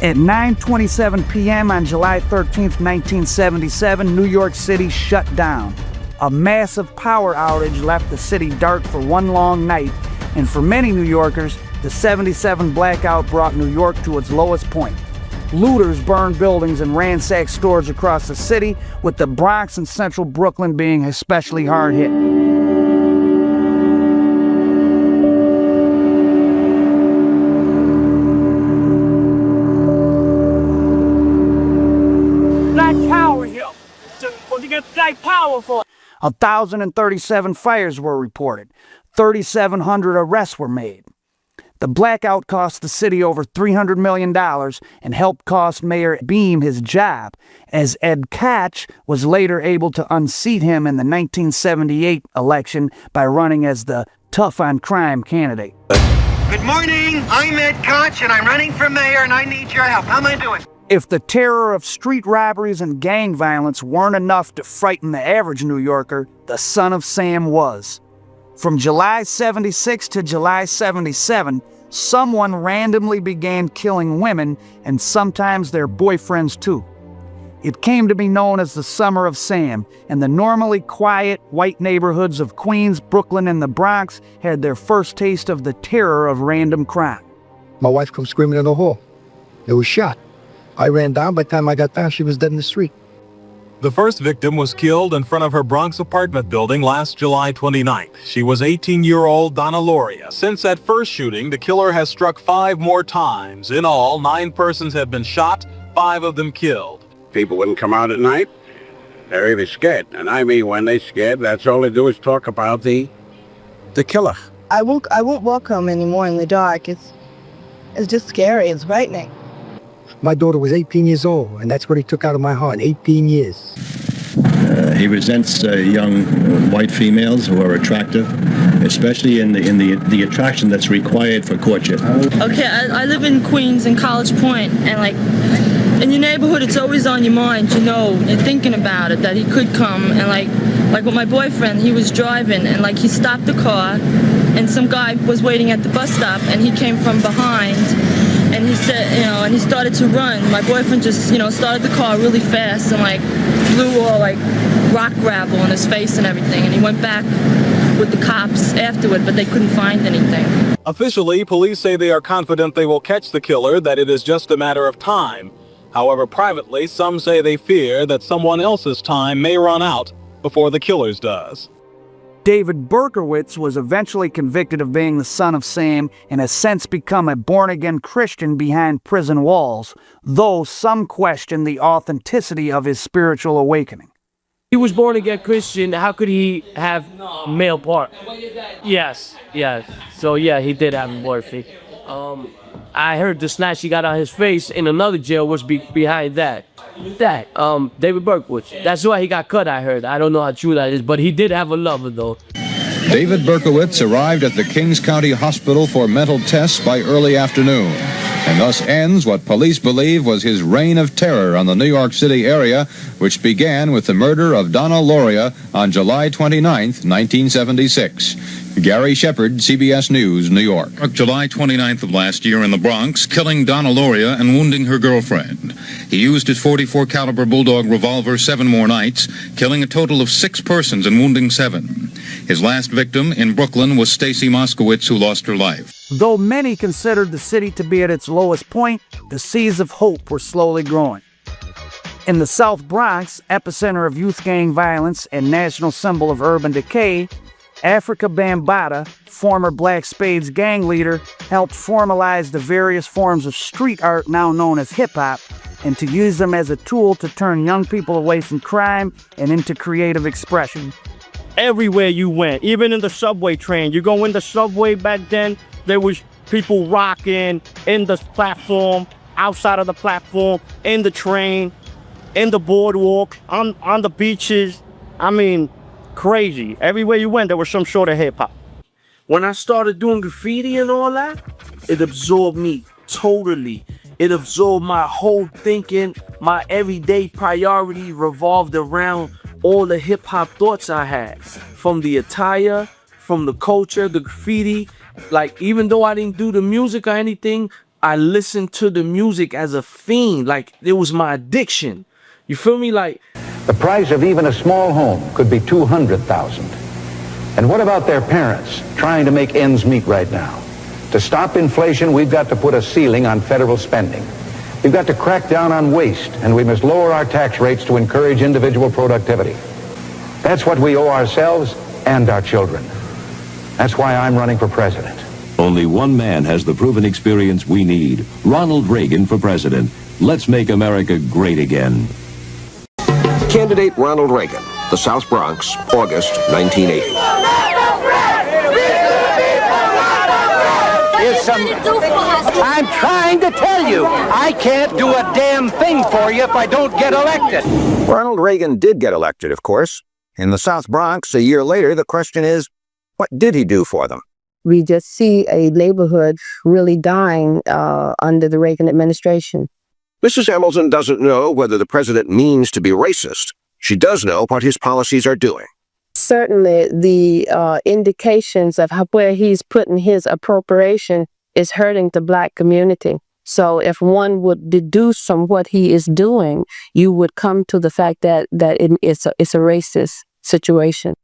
At 9:27 p.m. on July 13, 1977, New York City shut down. A massive power outage left the city dark for one long night, and for many New Yorkers, the '77 blackout brought New York to its lowest point. Looters burned buildings and ransacked stores across the city, with the Bronx and central Brooklyn being especially hard hit. Powerful. 1,037 fires were reported. 3,700 arrests were made. The blackout cost the city over $300 million and helped cost Mayor Beam his job, as Ed Koch was later able to unseat him in the 1978 election by running as the tough-on-crime candidate. Good morning. I'm Ed Koch, and I'm running for mayor, and I need your help. How am I doing? If the terror of street robberies and gang violence weren't enough to frighten the average New Yorker, the Son of Sam was. From July 76 to July 77, someone randomly began killing women and sometimes their boyfriends too. It came to be known as the Summer of Sam, and the normally quiet white neighborhoods of Queens, Brooklyn, and the Bronx had their first taste of the terror of random crime. My wife comes screaming in the hall. It was shot. I ran down. By the time I got down, she was dead in the street. The first victim was killed in front of her Bronx apartment building last July 29th. She was 18-year-old Donna Loria. Since that first shooting, the killer has struck 5 more times. In all, 9 persons have been shot, 5 of them killed. People wouldn't come out at night. They're either scared. And I mean, when they're scared, that's all they do is talk about the killer. I won't walk home anymore in the dark. It's just scary. It's frightening. My daughter was 18 years old, and that's what he took out of my heart, 18 years. He resents young white females who are attractive, especially in the attraction that's required for courtship. Okay, I live in Queens in College Point, and like in your neighborhood, it's always on your mind. You know, you're thinking about it, that he could come, and like with my boyfriend, he was driving, and like he stopped the car, and some guy was waiting at the bus stop, and he came from behind. And he said, and he started to run. My boyfriend just, started the car really fast and like blew all like rock gravel on his face and everything. And he went back with the cops afterward, but they couldn't find anything. Officially, police say they are confident they will catch the killer, that it is just a matter of time. However, privately, some say they fear that someone else's time may run out before the killer's does. David Berkowitz was eventually convicted of being the son of Sam and has since become a born-again Christian behind prison walls, though some question the authenticity of his spiritual awakening. He was born-again Christian. How could he have male part? Yes. So yeah, he did have a boyfriend. I heard the snatch he got on his face in another jail was behind that. David Berkowitz. That's why he got cut, I heard. I don't know how true that is, but he did have a lover, though. David Berkowitz arrived at the Kings County Hospital for mental tests by early afternoon, and thus ends what police believe was his reign of terror on the New York City area, which began with the murder of Donna Loria on July 29, 1976. Gary Shepard, CBS News, New York. July 29th of last year in the Bronx, killing Donna Loria and wounding her girlfriend. He used his .44 caliber Bulldog revolver 7 more nights, killing a total of 6 persons and wounding 7. His last victim in Brooklyn was Stacy Moskowitz, who lost her life. Though many considered the city to be at its lowest point, the seeds of hope were slowly growing. In the South Bronx, epicenter of youth gang violence and national symbol of urban decay, Africa Bambaataa, former Black Spades gang leader, helped formalize the various forms of street art now known as hip-hop, and to use them as a tool to turn young people away from crime and into creative expression. Everywhere you went, even in the subway train, you go in the subway back then, there was people rocking in the platform, outside of the platform, in the train, in the boardwalk, on the beaches. I mean, crazy. Everywhere you went, there was some sort of hip-hop. When I started doing graffiti and all that, it absorbed me totally. It absorbed my whole thinking. My everyday priority revolved around all the hip-hop thoughts I had. From the attire, from the culture, the graffiti. Like, even though I didn't do the music or anything, I listened to the music as a fiend, like it was my addiction. You feel me? Like the price of even a small home could be $200,000. And what about their parents trying to make ends meet right now? To stop inflation, we've got to put a ceiling on federal spending. We've got to crack down on waste, and we must lower our tax rates to encourage individual productivity. That's what we owe ourselves and our children. That's why I'm running for president. Only one man has the proven experience we need. Ronald Reagan for president. Let's make America great again. Candidate Ronald Reagan, the South Bronx, August 1980. I'm trying to tell you, I can't do a damn thing for you if I don't get elected. Ronald Reagan did get elected, of course. In the South Bronx, a year later, the question is, what did he do for them? We just see a neighborhood really dying under the Reagan administration. Mrs. Hamilton doesn't know whether the president means to be racist. She does know what his policies are doing. Certainly, the indications of where he's putting his appropriation is hurting the Black community. So if one would deduce from what he is doing, you would come to the fact that it's a racist situation.